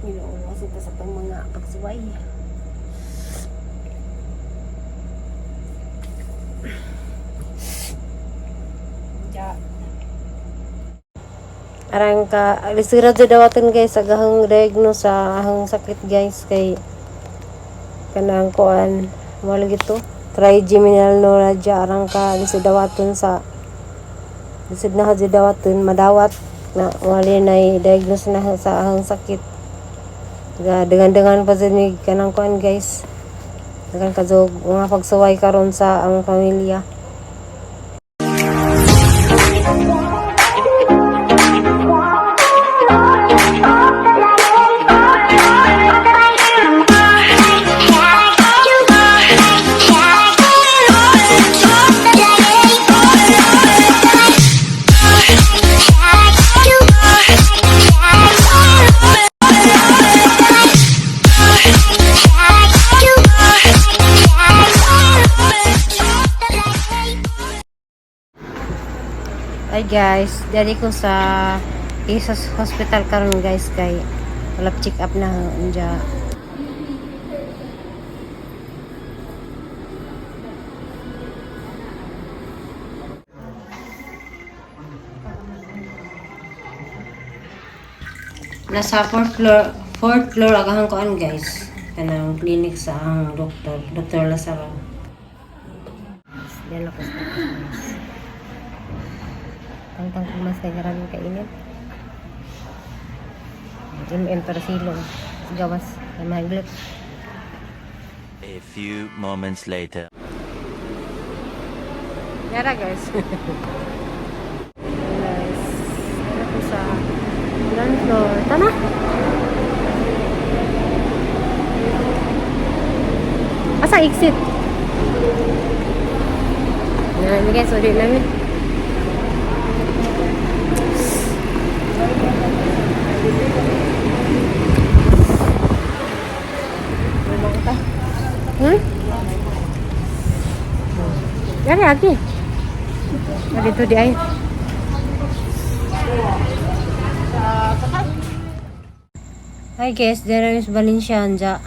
Ginawang ito sa itong mga pagsuway. Ja. Arang ka, lisira dyan dawatan guys, agahang diagnose sa ahang sakit guys, kay kanang kuan, wala gito. Trigeminal neuralgia, arang ka, lisira dawatan sa, lisira na dyan dawatan, madawat, na wala na diagnose na sa ahang sakit. Dengan-dengan pa dyan kanang kuan guys. Dagan kazog, mga pagsuway karon sa ang pamilya. Ay guys, dali ko sa Jesus Hospital karon guys, kay walap check up na unja. Nasa fourth floor agahang kuan guys. Kanang clinic sa ang Dr. Lazaro. Yan ako sa guys. Tangtang kumas kay maraming kainit. Para silong. Gawas. Kay mahiglip. A few moments later. Yara guys. Guys. Yan ako sa ground floor. Tama? Asa exit? Yan guys. Ulit namin. Dari lagi. Ada itu di air. Hi guys, dari Valencia anja.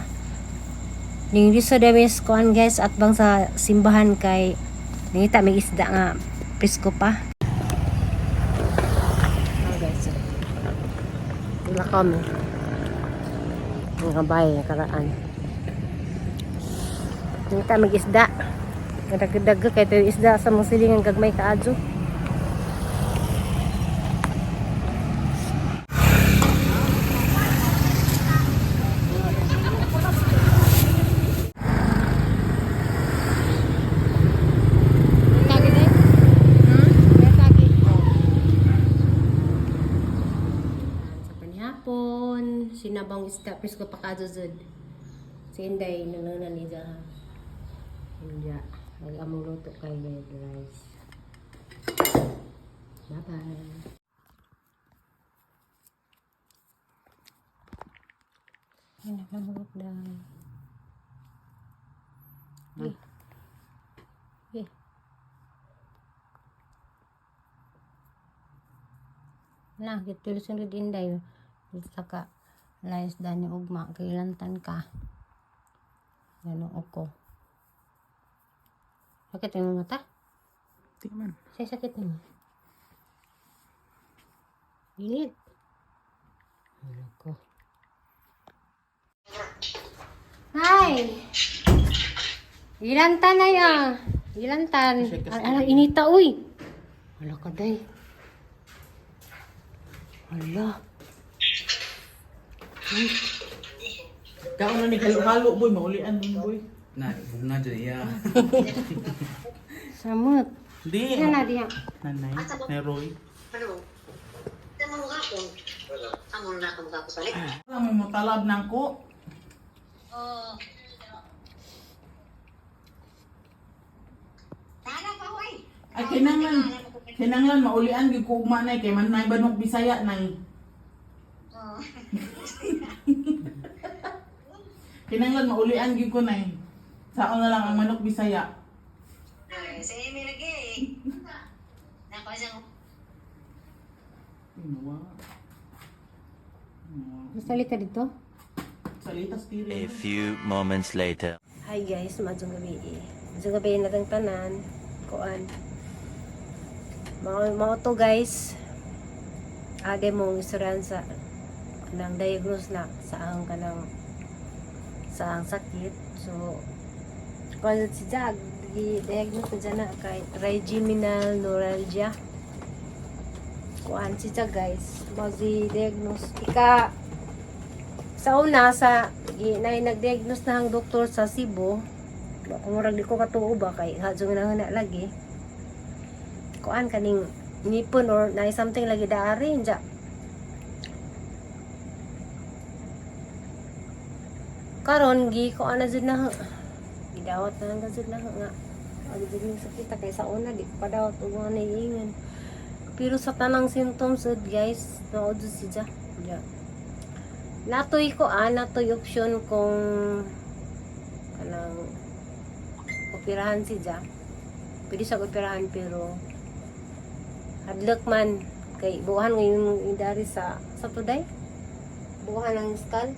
Ning diso demis kuan guys at bang sa simbahan kay nangita may isda nga presko pa. Guys. Wala kami. Mga bahay karaan. Nangita may isda. Gadag-gadag kay tayo isda sa mga silingan gagmay kaadyo. Sa panihapon, sinabang isda pisko pa kaadyo zud. Si Inday nananan ni Jaha. India. Mag-among luto kay guys. Bye-bye. Ay, nakamulot na. Okay. Nah, gitulis yung Inday. Saka, layas dan yung ugma. Kailantan ka. Ganun ako. Sakit yung mata? Di man. Saya sakit mo. Init. Ako. Hi! Ilantan na yan. Ilantan. Alang inita, uy. Wala ka, day. Wala. Kao na ni halo-halo boy, maulian dun boy. Nah, bunga dyan iya. Samut. Di. Yan na diyan. Nanay, ni Roy. Ano? Tama mo gapon. Amo na ka gapon balik. Alam mo talab nang ko. Tara pa hoy. Ay kinanglan maulian gyud ko ugma nay kay man nay banok Bisaya nay. Oh. Kinanglan maulian gyud ko nay. Saon na lang ang manok Bisaya. Ay, sa imi lagi. Nako isang Inawa. Salita dito. Salitas A kiri. few moments later. Hi guys, madzong gabi. Madzong gabi na tang tanan. Kuan. Mao to guys. Ade mong istoryan sa kanang diagnose na sa ang kanang sa ang sakit. So kuan si Jag diagnose na dyan na kay trigeminal neuralgia. Kuan si Jag guys. Mao si diagnose. Sa una sa nag-diagnose na ang doktor sa Cebu. Kung murag di ko katuo ba kay hadyo na lagi. Kuan kaning nipon or na something lagi daari nja. Karon gi ko ana jud na gidawat na lang jud na nga. Agi jud ning sakit kay sa una di ko padawat og mga naiingan. Pero sa tanang symptoms guys, naod jud siya. Ja. Natoy option kung kanang operahan siya. Pwede sa operahan pero hadlok man kay buhan ngayon idari sa today. Buhan ang skull.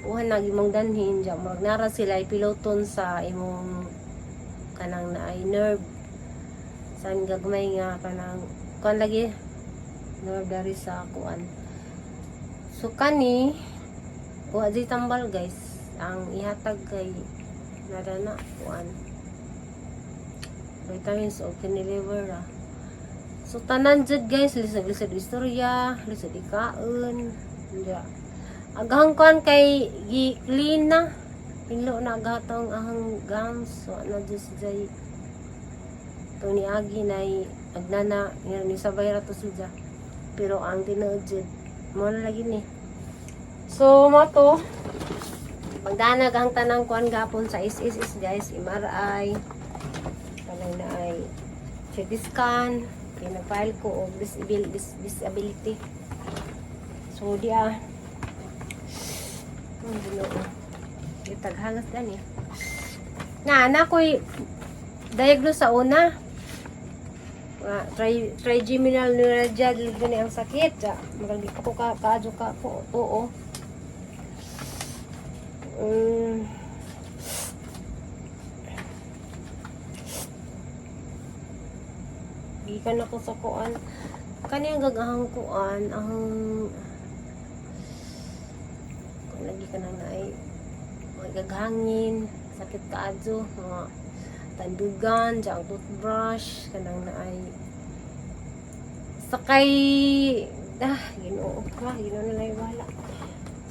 Buhan na imong danhin ja magnara sila ipiloton sa imong kanang naay nerve. San gagmay nga kanang kuan lagi nerve dari sa kuan. So kani wa di tambal guys ang ihatag kay nadana kuan vitamins o kiniliver ra. So tanan jud guys lisod istorya, lisod ikaon. Ja. Aghang kuan kay gi clean na. Pilo na gatong ahang gums so ana jud jay to ni agi nay agnana ni sabay ra to siya. Pero ang tinuod jud mo na lagi ni. So mo to magdanag ang tanang kuan gapon sa is guys, MRI kanang na ay CT scan, pinag-file ko og disability. So dia itaghalas gani. Na ko'y diagnose sa una. Trigeminal neuralgia gani ang sakit. Magandi ko kaadyo ka po oo. Gikan ako sa kuan. Kani ang gagahang kuan ang lagi ka nang ay magaghangin, sakit kaadyo, mga tandugan, ang toothbrush, kanang na ay sakay ginoo na lang wala.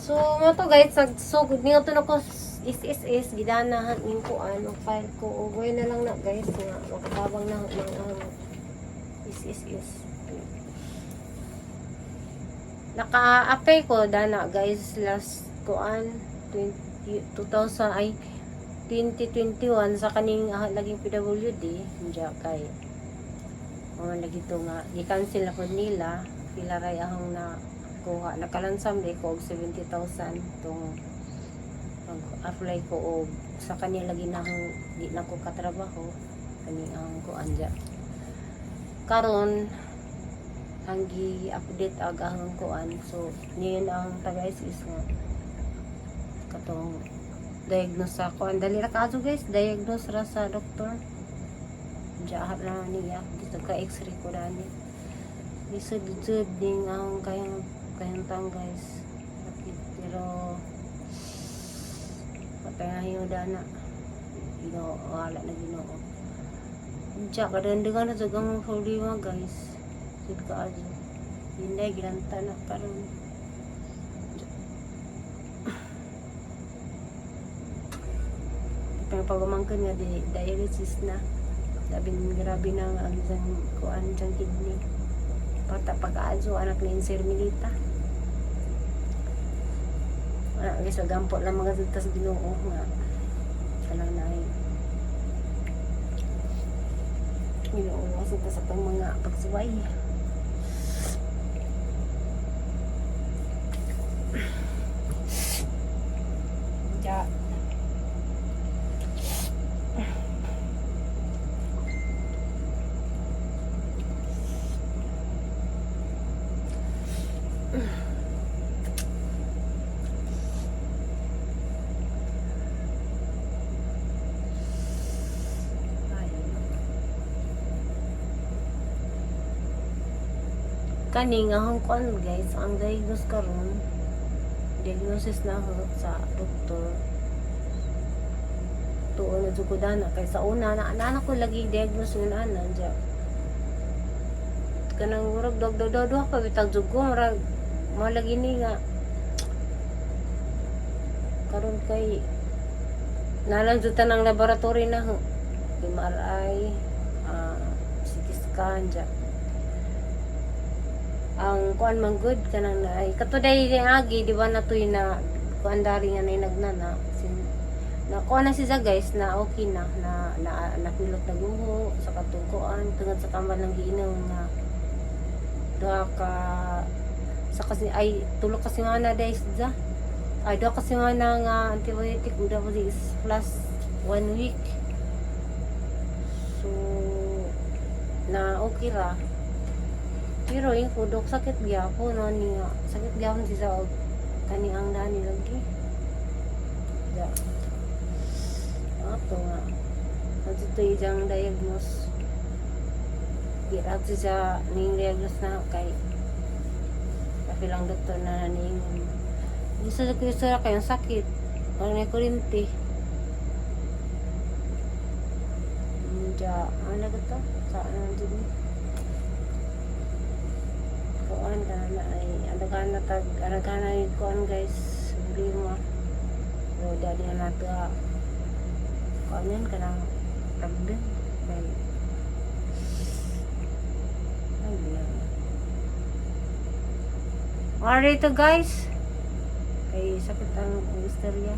So mo to guys, so ningo to nako is gidanahan ning kuan og file ko og way na lang na guys nga makatabang na ng is naka-apply ko dana guys last kuan 2021 sa kaning laging PWD diya kay lagi to nga gi-cancel na pod nila pila ray ahong na kuha nakalansam di ko og 70,000 tong apply ko og sa kanila lagi na di na ko katrabaho kani ang kuan diya karon ang gi-update ang kuan so niyon ang taga-is nga katong diagnose sa kuan dali ra kaso guys diagnose ra sa doktor jahat na niya dito ka x-ray ko na ni lisod ding ang kayang tang guys pero papayahin dana wala na Ginoo diya kadandagan na jagang problema guys sid ka aja hindi ginanta na karon pagpagumangkan nga dialysis na labing grabe na ang isang kuan diyang kidney pata pag-aadyo anak ni Insermilita wala guys magampo lang mga tas Ginoo nga kanang naay Ginoo kasi sa pang mga pagsuway ja Kani nga hong kuan guys, ang diagnosis na ho sa doktor. Tuon na jud na kay sa una na ko lagi diagnose nga ana dya. Kanang murag dog pa bitag jud ko murag mo lagi ni nga karon kay nalang jud tanang laboratory na ho. MRI, CT scan dya. Ang kuan man good kanang naay katuday ni agi di ba natoy na kuan dari nga nay nagnana na kuan na siya guys na okay na napilot na guho sa katungkuan tungod sa tambal ng giinaw nga duha ka sa kasi ay tulo kasi nga na days dya ay duha kasi nga na nga antibiotic uda po is plus 1 week so na okay ra. Pero yung kudok sakit gyapon no niya. Sakit gyapon siya og kani ang dani lagi. Ya. Ato nga. Kasi ito yung diagnose. Kirag siya ning diagnose na kay kapilang doktor na naningon. Gusto sa kusura kayong sakit. Parang may kurinti. Ano ba ito? Saan naman dito? Kuan ka na ay adagan na yung kuan guys problema so dali na nato kuan yan ka ng tagdan kay ay yan alright to guys kay sakit ang istorya